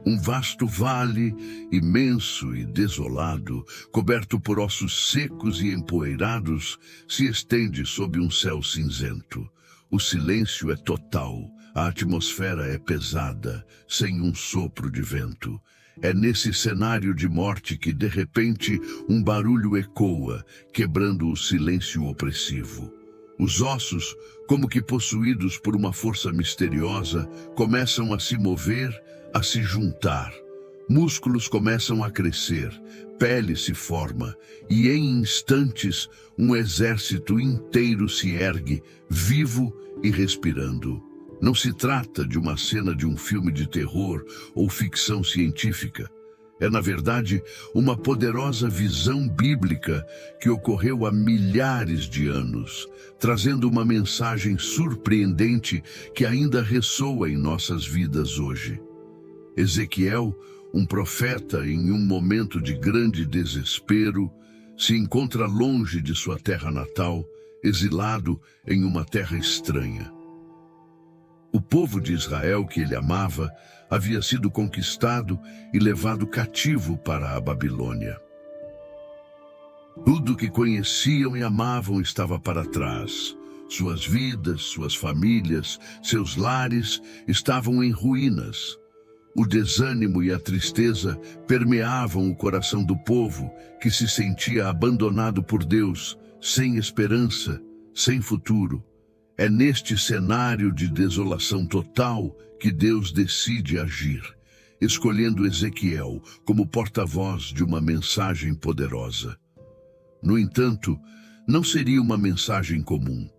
Um vasto vale, imenso e desolado, coberto por ossos secos e empoeirados, se estende sob um céu cinzento. O silêncio é total, a atmosfera é pesada, sem um sopro de vento. É nesse cenário de morte que, de repente, um barulho ecoa, quebrando o silêncio opressivo. Os ossos, como que possuídos por uma força misteriosa, começam a se mover, a se juntar. Músculos começam a crescer, pele se forma, e em instantes um exército inteiro se ergue, vivo e respirando. Não se trata de uma cena de um filme de terror ou ficção científica. É, na verdade, uma poderosa visão bíblica que ocorreu há milhares de anos, trazendo uma mensagem surpreendente que ainda ressoa em nossas vidas hoje. Ezequiel, um profeta em um momento de grande desespero, se encontra longe de sua terra natal, exilado em uma terra estranha. O povo de Israel que ele amava havia sido conquistado e levado cativo para a Babilônia. Tudo que conheciam e amavam estava para trás. Suas vidas, suas famílias, seus lares estavam em ruínas. O desânimo e a tristeza permeavam o coração do povo, que se sentia abandonado por Deus, sem esperança, sem futuro. É neste cenário de desolação total que Deus decide agir, escolhendo Ezequiel como porta-voz de uma mensagem poderosa. No entanto, não seria uma mensagem comum.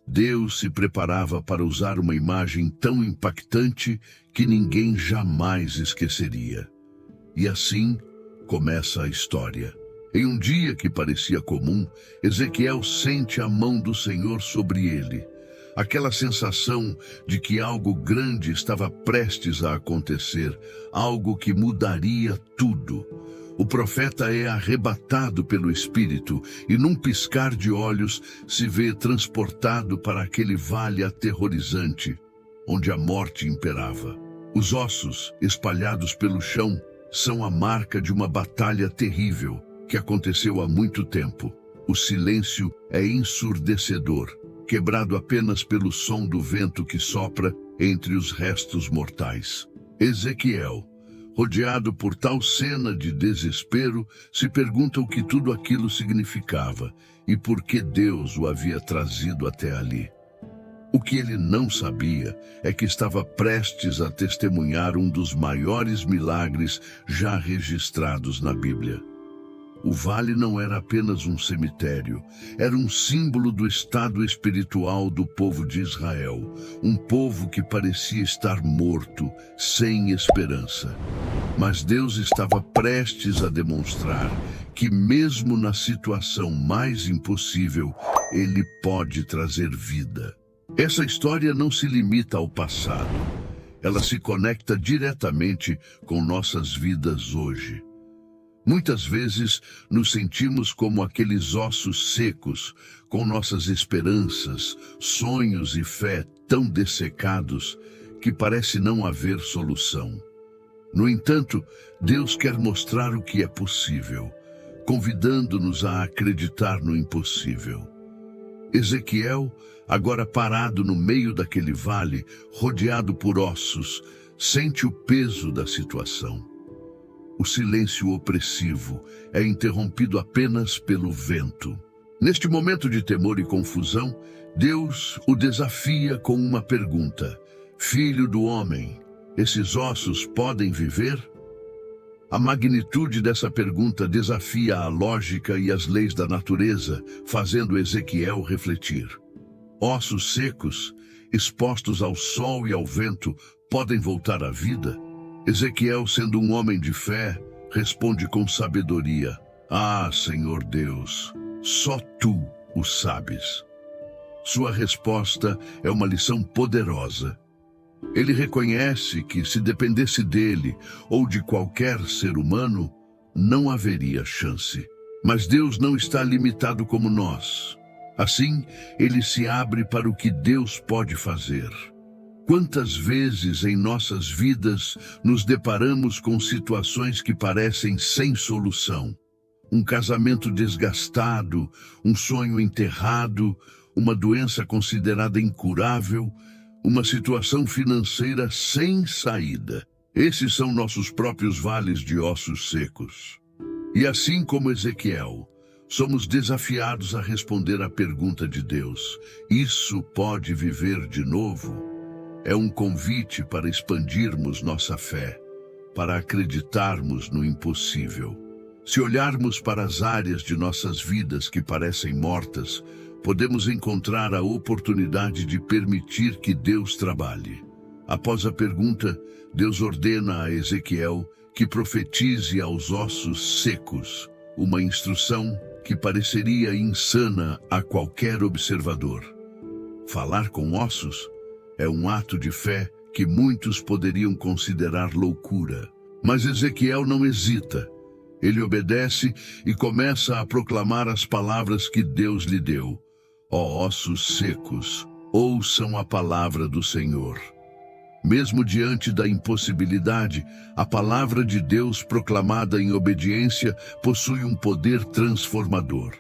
Deus se preparava para usar uma imagem tão impactante que ninguém jamais esqueceria. E assim começa a história. Em um dia que parecia comum, Ezequiel sente a mão do Senhor sobre ele. Aquela sensação de que algo grande estava prestes a acontecer, algo que mudaria tudo. O profeta é arrebatado pelo Espírito e, num piscar de olhos, se vê transportado para aquele vale aterrorizante, onde a morte imperava. Os ossos, espalhados pelo chão, são a marca de uma batalha terrível que aconteceu há muito tempo. O silêncio é ensurdecedor, quebrado apenas pelo som do vento que sopra entre os restos mortais. Ezequiel, rodeado por tal cena de desespero, se pergunta o que tudo aquilo significava e por que Deus o havia trazido até ali. O que ele não sabia é que estava prestes a testemunhar um dos maiores milagres já registrados na Bíblia. O vale não era apenas um cemitério, era um símbolo do estado espiritual do povo de Israel, um povo que parecia estar morto, sem esperança. Mas Deus estava prestes a demonstrar que mesmo na situação mais impossível, Ele pode trazer vida. Essa história não se limita ao passado, ela se conecta diretamente com nossas vidas hoje. Muitas vezes nos sentimos como aqueles ossos secos, com nossas esperanças, sonhos e fé tão dessecados que parece não haver solução. No entanto, Deus quer mostrar o que é possível, convidando-nos a acreditar no impossível. Ezequiel, agora parado no meio daquele vale, rodeado por ossos, sente o peso da situação. O silêncio opressivo é interrompido apenas pelo vento. Neste momento de temor e confusão, Deus o desafia com uma pergunta: Filho do homem, esses ossos podem viver? A magnitude dessa pergunta desafia a lógica e as leis da natureza, fazendo Ezequiel refletir. Ossos secos, expostos ao sol e ao vento, podem voltar à vida? Ezequiel, sendo um homem de fé, responde com sabedoria: Ah, Senhor Deus, só Tu o sabes. Sua resposta é uma lição poderosa. Ele reconhece que, se dependesse dele ou de qualquer ser humano, não haveria chance. Mas Deus não está limitado como nós. Assim, ele se abre para o que Deus pode fazer. Quantas vezes em nossas vidas nos deparamos com situações que parecem sem solução? Um casamento desgastado, um sonho enterrado, uma doença considerada incurável, uma situação financeira sem saída. Esses são nossos próprios vales de ossos secos. E assim como Ezequiel, somos desafiados a responder à pergunta de Deus: isso pode viver de novo? É um convite para expandirmos nossa fé, para acreditarmos no impossível. Se olharmos para as áreas de nossas vidas que parecem mortas, podemos encontrar a oportunidade de permitir que Deus trabalhe. Após a pergunta, Deus ordena a Ezequiel que profetize aos ossos secos, uma instrução que pareceria insana a qualquer observador. Falar com ossos é um ato de fé que muitos poderiam considerar loucura. Mas Ezequiel não hesita. Ele obedece e começa a proclamar as palavras que Deus lhe deu. Ó ossos secos, ouçam a palavra do Senhor. Mesmo diante da impossibilidade, a palavra de Deus proclamada em obediência possui um poder transformador.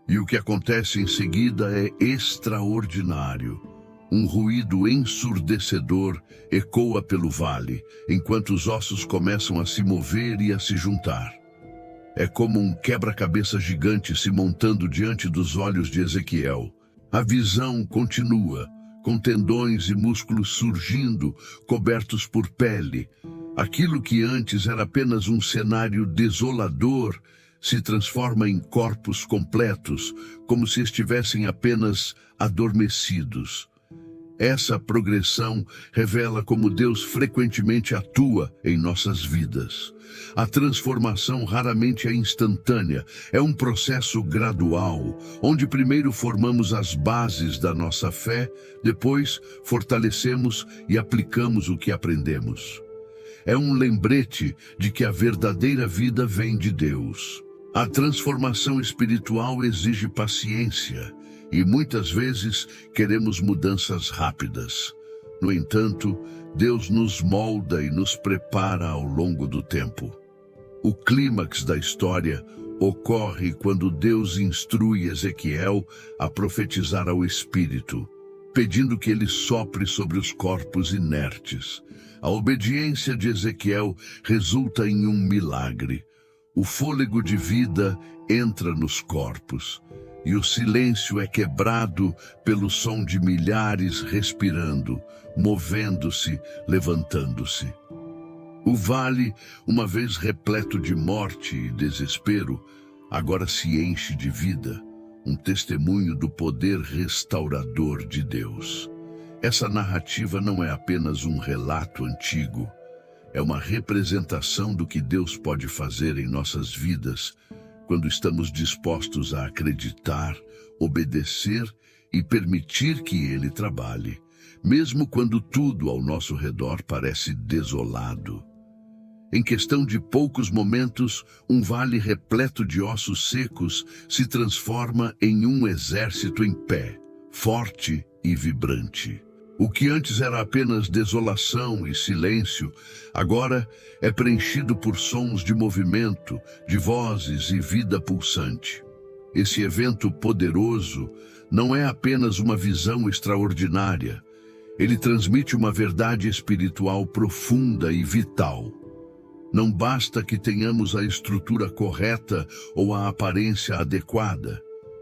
E o que acontece em seguida é extraordinário. Um ruído ensurdecedor ecoa pelo vale, enquanto os ossos começam a se mover e a se juntar. É como um quebra-cabeça gigante se montando diante dos olhos de Ezequiel. A visão continua, com tendões e músculos surgindo, cobertos por pele. Aquilo que antes era apenas um cenário desolador se transforma em corpos completos, como se estivessem apenas adormecidos. Essa progressão revela como Deus frequentemente atua em nossas vidas. A transformação raramente é instantânea, é um processo gradual, onde primeiro formamos as bases da nossa fé, depois fortalecemos e aplicamos o que aprendemos. É um lembrete de que a verdadeira vida vem de Deus. A transformação espiritual exige paciência, e muitas vezes queremos mudanças rápidas. No entanto, Deus nos molda e nos prepara ao longo do tempo. O clímax da história ocorre quando Deus instrui Ezequiel a profetizar ao Espírito, pedindo que ele sopre sobre os corpos inertes. A obediência de Ezequiel resulta em um milagre. O fôlego de vida entra nos corpos, e o silêncio é quebrado pelo som de milhares respirando, movendo-se, levantando-se. O vale, uma vez repleto de morte e desespero, agora se enche de vida, um testemunho do poder restaurador de Deus. Essa narrativa não é apenas um relato antigo, é uma representação do que Deus pode fazer em nossas vidas quando estamos dispostos a acreditar, obedecer e permitir que Ele trabalhe, mesmo quando tudo ao nosso redor parece desolado. Em questão de poucos momentos, um vale repleto de ossos secos se transforma em um exército em pé, forte e vibrante. O que antes era apenas desolação e silêncio, agora é preenchido por sons de movimento, de vozes e vida pulsante. Esse evento poderoso não é apenas uma visão extraordinária. Ele transmite uma verdade espiritual profunda e vital. Não basta que tenhamos a estrutura correta ou a aparência adequada.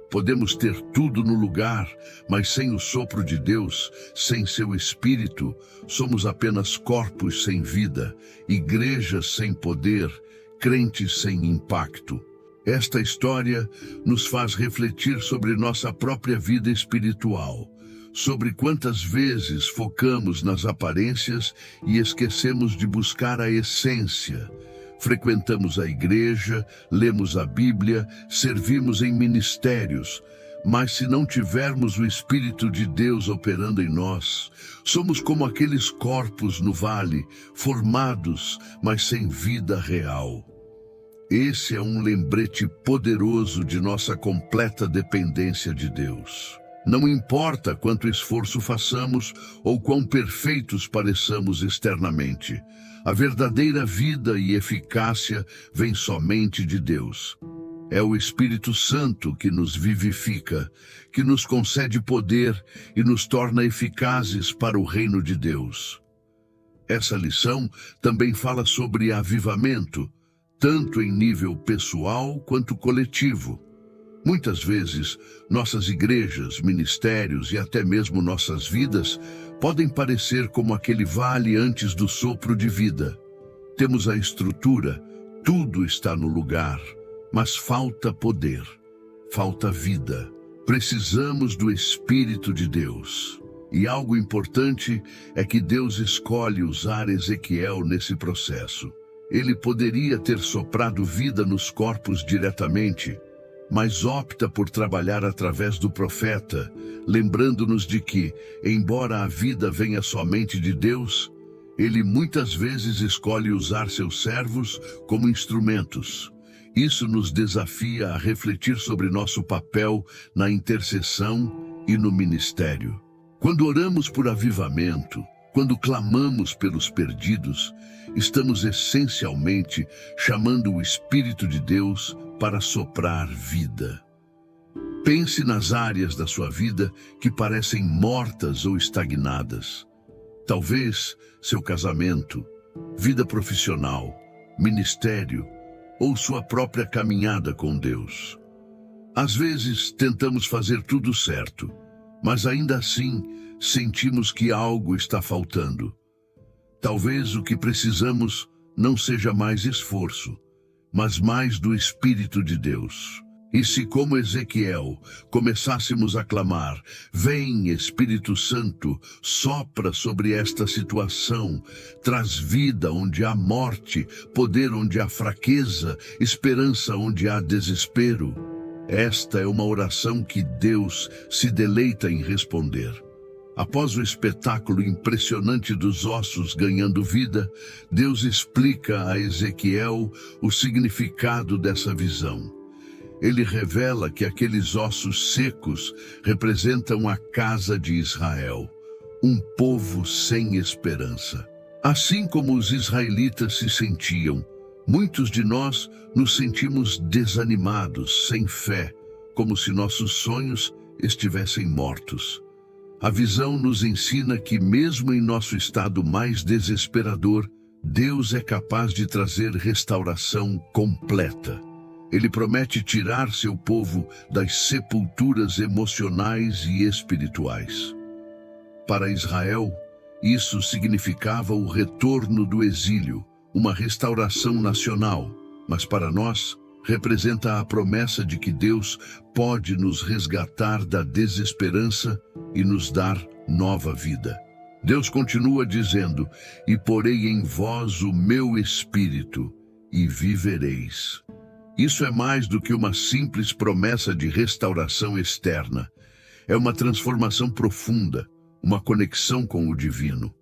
Podemos ter tudo no lugar, mas sem o sopro de Deus, sem seu Espírito, somos apenas corpos sem vida, igrejas sem poder, crentes sem impacto. Esta história nos faz refletir sobre nossa própria vida espiritual, sobre quantas vezes focamos nas aparências e esquecemos de buscar a essência. Frequentamos a igreja, lemos a Bíblia, servimos em ministérios, mas se não tivermos o Espírito de Deus operando em nós, somos como aqueles corpos no vale, formados, mas sem vida real. Esse é um lembrete poderoso de nossa completa dependência de Deus. Não importa quanto esforço façamos ou quão perfeitos pareçamos externamente, a verdadeira vida e eficácia vem somente de Deus. É o Espírito Santo que nos vivifica, que nos concede poder e nos torna eficazes para o reino de Deus. Essa lição também fala sobre avivamento, tanto em nível pessoal quanto coletivo. Muitas vezes, nossas igrejas, ministérios e até mesmo nossas vidas podem parecer como aquele vale antes do sopro de vida. Temos a estrutura, tudo está no lugar, mas falta poder, falta vida. Precisamos do Espírito de Deus. E algo importante é que Deus escolhe usar Ezequiel nesse processo. Ele poderia ter soprado vida nos corpos diretamente, mas opta por trabalhar através do profeta, lembrando-nos de que, embora a vida venha somente de Deus, ele muitas vezes escolhe usar seus servos como instrumentos. Isso nos desafia a refletir sobre nosso papel na intercessão e no ministério. Quando oramos por avivamento, quando clamamos pelos perdidos, estamos essencialmente chamando o Espírito de Deus para soprar vida. Pense nas áreas da sua vida que parecem mortas ou estagnadas. Talvez seu casamento, vida profissional, ministério ou sua própria caminhada com Deus. Às vezes tentamos fazer tudo certo, mas ainda assim sentimos que algo está faltando. Talvez o que precisamos não seja mais esforço, mas mais do Espírito de Deus. E se, como Ezequiel, começássemos a clamar: vem, Espírito Santo, sopra sobre esta situação, traz vida onde há morte, poder onde há fraqueza, esperança onde há desespero. Esta é uma oração que Deus se deleita em responder. Após o espetáculo impressionante dos ossos ganhando vida, Deus explica a Ezequiel o significado dessa visão. Ele revela que aqueles ossos secos representam a casa de Israel, um povo sem esperança. Assim como os israelitas se sentiam, muitos de nós nos sentimos desanimados, sem fé, como se nossos sonhos estivessem mortos. A visão nos ensina que, mesmo em nosso estado mais desesperador, Deus é capaz de trazer restauração completa. Ele promete tirar seu povo das sepulturas emocionais e espirituais. Para Israel, isso significava o retorno do exílio, uma restauração nacional, mas para nós, representa a promessa de que Deus pode nos resgatar da desesperança e nos dar nova vida. Deus continua dizendo: e porei em vós o meu espírito, e vivereis. Isso é mais do que uma simples promessa de restauração externa. É uma transformação profunda, uma conexão com o divino.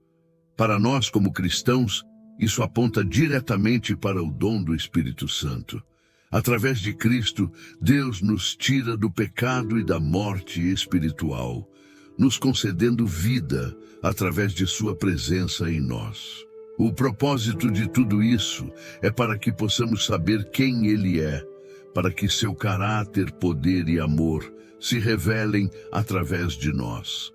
Para nós, como cristãos, isso aponta diretamente para o dom do Espírito Santo. Através de Cristo, Deus nos tira do pecado e da morte espiritual, nos concedendo vida através de sua presença em nós. O propósito de tudo isso é para que possamos saber quem Ele é, para que seu caráter, poder e amor se revelem através de nós.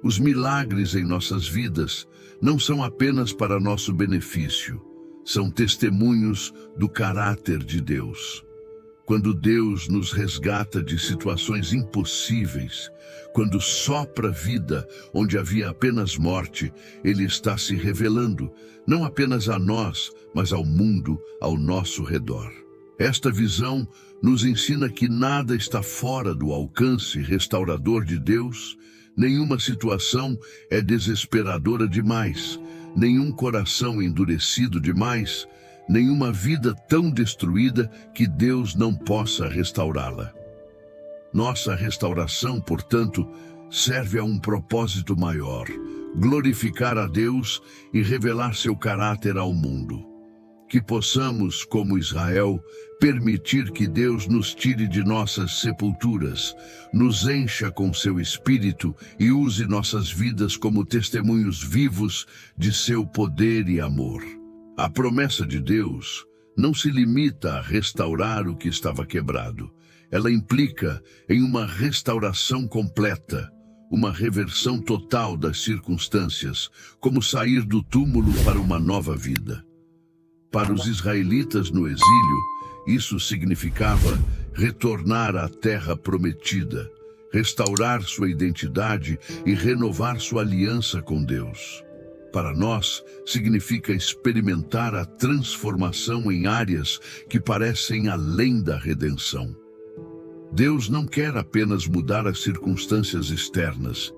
Os milagres em nossas vidas não são apenas para nosso benefício, são testemunhos do caráter de Deus. Quando Deus nos resgata de situações impossíveis, quando sopra vida onde havia apenas morte, Ele está se revelando, não apenas a nós, mas ao mundo ao nosso redor. Esta visão nos ensina que nada está fora do alcance restaurador de Deus, nenhuma situação é desesperadora demais, nenhum coração endurecido demais, nenhuma vida tão destruída que Deus não possa restaurá-la. Nossa restauração, portanto, serve a um propósito maior: glorificar a Deus e revelar seu caráter ao mundo. Que possamos, como Israel, permitir que Deus nos tire de nossas sepulturas, nos encha com seu Espírito e use nossas vidas como testemunhos vivos de seu poder e amor. A promessa de Deus não se limita a restaurar o que estava quebrado. Ela implica em uma restauração completa, uma reversão total das circunstâncias, como sair do túmulo para uma nova vida. Para os israelitas no exílio, isso significava retornar à terra prometida, restaurar sua identidade e renovar sua aliança com Deus. Para nós, significa experimentar a transformação em áreas que parecem além da redenção. Deus não quer apenas mudar as circunstâncias externas,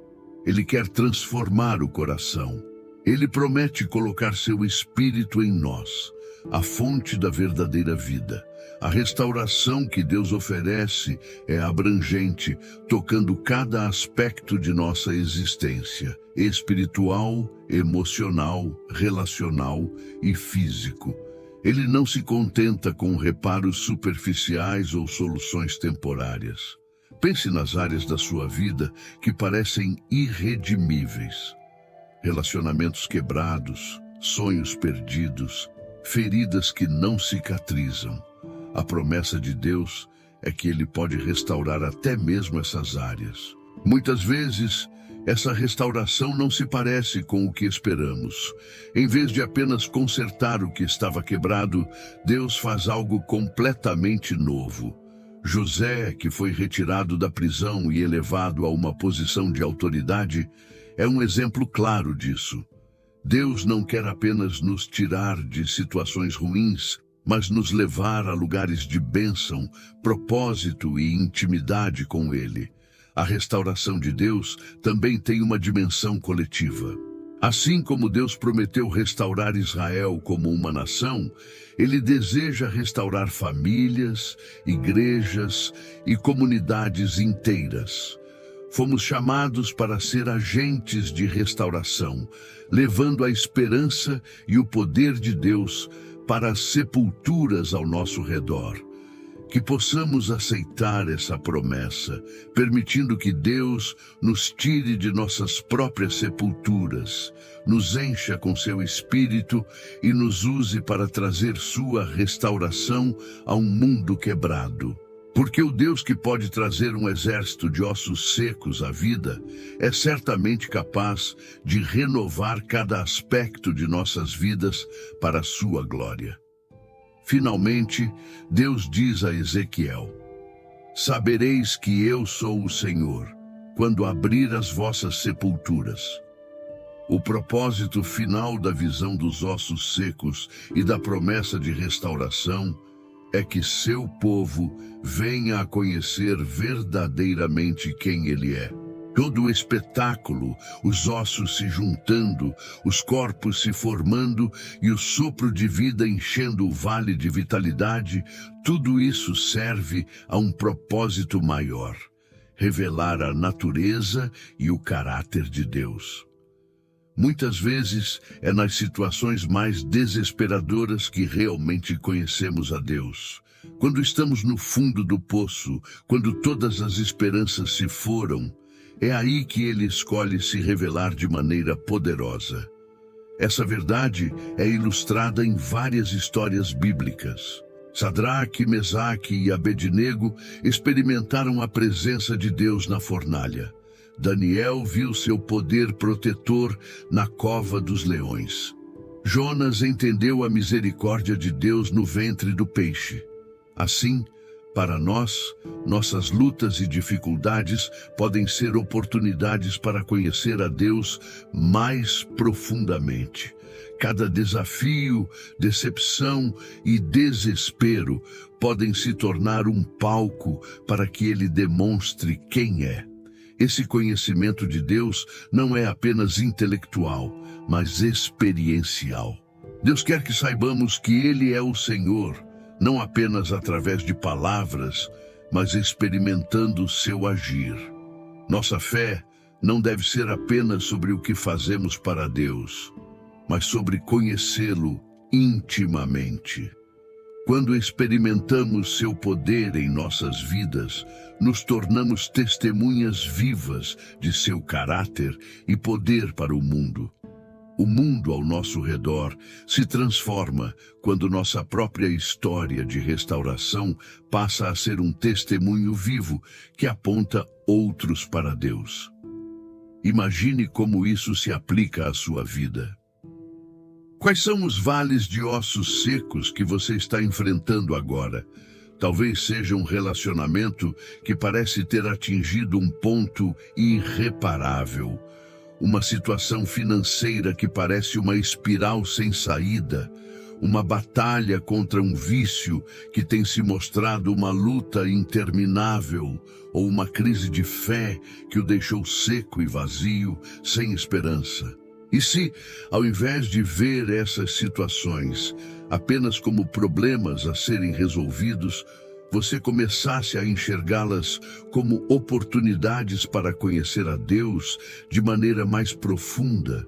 Ele quer transformar o coração. Ele promete colocar seu Espírito em nós, a fonte da verdadeira vida. A restauração que Deus oferece é abrangente, tocando cada aspecto de nossa existência, espiritual, emocional, relacional e físico. Ele não se contenta com reparos superficiais ou soluções temporárias. Pense nas áreas da sua vida que parecem irredimíveis. Relacionamentos quebrados, sonhos perdidos, feridas que não cicatrizam. A promessa de Deus é que Ele pode restaurar até mesmo essas áreas. Muitas vezes, essa restauração não se parece com o que esperamos. Em vez de apenas consertar o que estava quebrado, Deus faz algo completamente novo. José, que foi retirado da prisão e elevado a uma posição de autoridade, é um exemplo claro disso. Deus não quer apenas nos tirar de situações ruins, mas nos levar a lugares de bênção, propósito e intimidade com Ele. A restauração de Deus também tem uma dimensão coletiva. Assim como Deus prometeu restaurar Israel como uma nação, Ele deseja restaurar famílias, igrejas e comunidades inteiras. Fomos chamados para ser agentes de restauração, levando a esperança e o poder de Deus para as sepulturas ao nosso redor. Que possamos aceitar essa promessa, permitindo que Deus nos tire de nossas próprias sepulturas, nos encha com seu Espírito e nos use para trazer sua restauração a um mundo quebrado. Porque o Deus que pode trazer um exército de ossos secos à vida é certamente capaz de renovar cada aspecto de nossas vidas para a sua glória. Finalmente, Deus diz a Ezequiel: sabereis que eu sou o Senhor, quando abrir as vossas sepulturas. O propósito final da visão dos ossos secos e da promessa de restauração é que seu povo venha a conhecer verdadeiramente quem Ele é. Todo o espetáculo, os ossos se juntando, os corpos se formando e o sopro de vida enchendo o vale de vitalidade, tudo isso serve a um propósito maior: revelar a natureza e o caráter de Deus. Muitas vezes é nas situações mais desesperadoras que realmente conhecemos a Deus. Quando estamos no fundo do poço, quando todas as esperanças se foram, é aí que Ele escolhe se revelar de maneira poderosa. Essa verdade é ilustrada em várias histórias bíblicas. Sadraque, Mesaque e Abednego experimentaram a presença de Deus na fornalha. Daniel viu seu poder protetor na cova dos leões. Jonas entendeu a misericórdia de Deus no ventre do peixe. Assim, para nós, nossas lutas e dificuldades podem ser oportunidades para conhecer a Deus mais profundamente. Cada desafio, decepção e desespero podem se tornar um palco para que Ele demonstre quem é. Esse conhecimento de Deus não é apenas intelectual, mas experiencial. Deus quer que saibamos que Ele é o Senhor, não apenas através de palavras, mas experimentando seu agir. Nossa fé não deve ser apenas sobre o que fazemos para Deus, mas sobre conhecê-lo intimamente. Quando experimentamos seu poder em nossas vidas, nos tornamos testemunhas vivas de seu caráter e poder para o mundo. O mundo ao nosso redor se transforma quando nossa própria história de restauração passa a ser um testemunho vivo que aponta outros para Deus. Imagine como isso se aplica à sua vida. Quais são os vales de ossos secos que você está enfrentando agora? Talvez seja um relacionamento que parece ter atingido um ponto irreparável. Uma situação financeira que parece uma espiral sem saída. Uma batalha contra um vício que tem se mostrado uma luta interminável. Ou uma crise de fé que o deixou seco e vazio, sem esperança. E se, ao invés de ver essas situações apenas como problemas a serem resolvidos, você começasse a enxergá-las como oportunidades para conhecer a Deus de maneira mais profunda?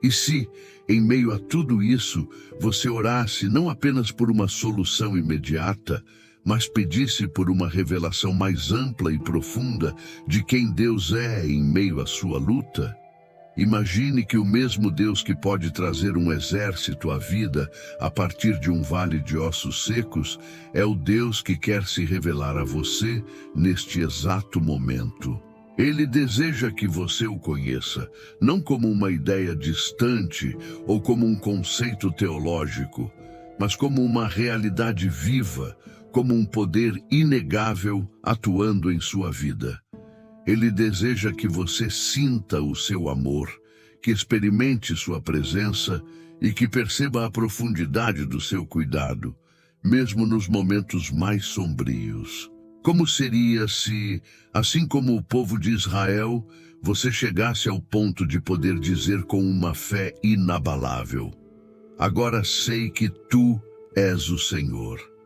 E se, em meio a tudo isso, você orasse não apenas por uma solução imediata, mas pedisse por uma revelação mais ampla e profunda de quem Deus é em meio à sua luta? Imagine que o mesmo Deus que pode trazer um exército à vida a partir de um vale de ossos secos é o Deus que quer se revelar a você neste exato momento. Ele deseja que você o conheça, não como uma ideia distante ou como um conceito teológico, mas como uma realidade viva, como um poder inegável atuando em sua vida. Ele deseja que você sinta o seu amor, que experimente sua presença e que perceba a profundidade do seu cuidado, mesmo nos momentos mais sombrios. Como seria se, assim como o povo de Israel, você chegasse ao ponto de poder dizer com uma fé inabalável: agora sei que tu és o Senhor.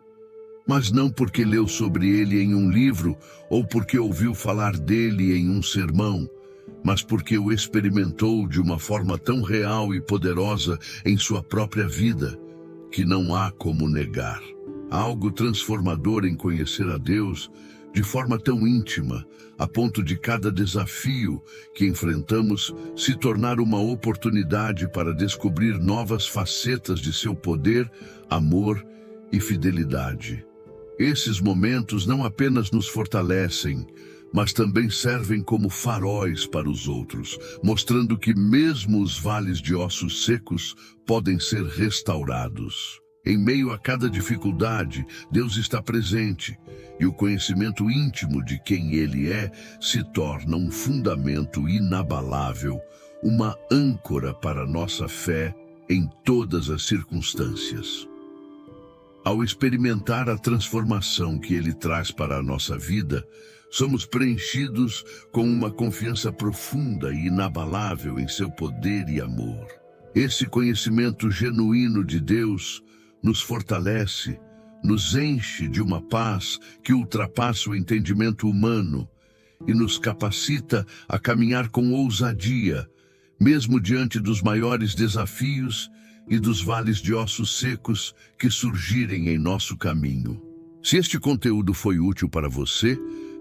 Mas não porque leu sobre ele em um livro ou porque ouviu falar dele em um sermão, mas porque o experimentou de uma forma tão real e poderosa em sua própria vida, que não há como negar. Há algo transformador em conhecer a Deus de forma tão íntima, a ponto de cada desafio que enfrentamos se tornar uma oportunidade para descobrir novas facetas de seu poder, amor e fidelidade. Esses momentos não apenas nos fortalecem, mas também servem como faróis para os outros, mostrando que mesmo os vales de ossos secos podem ser restaurados. Em meio a cada dificuldade, Deus está presente, e o conhecimento íntimo de quem Ele é se torna um fundamento inabalável, uma âncora para nossa fé em todas as circunstâncias. Ao experimentar a transformação que Ele traz para a nossa vida, somos preenchidos com uma confiança profunda e inabalável em seu poder e amor. Esse conhecimento genuíno de Deus nos fortalece, nos enche de uma paz que ultrapassa o entendimento humano e nos capacita a caminhar com ousadia, mesmo diante dos maiores desafios e dos vales de ossos secos que surgirem em nosso caminho. Se este conteúdo foi útil para você,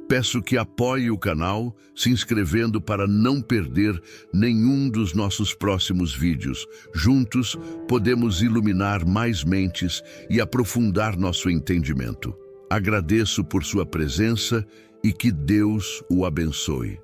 peço que apoie o canal se inscrevendo para não perder nenhum dos nossos próximos vídeos. Juntos, podemos iluminar mais mentes e aprofundar nosso entendimento. Agradeço por sua presença e que Deus o abençoe.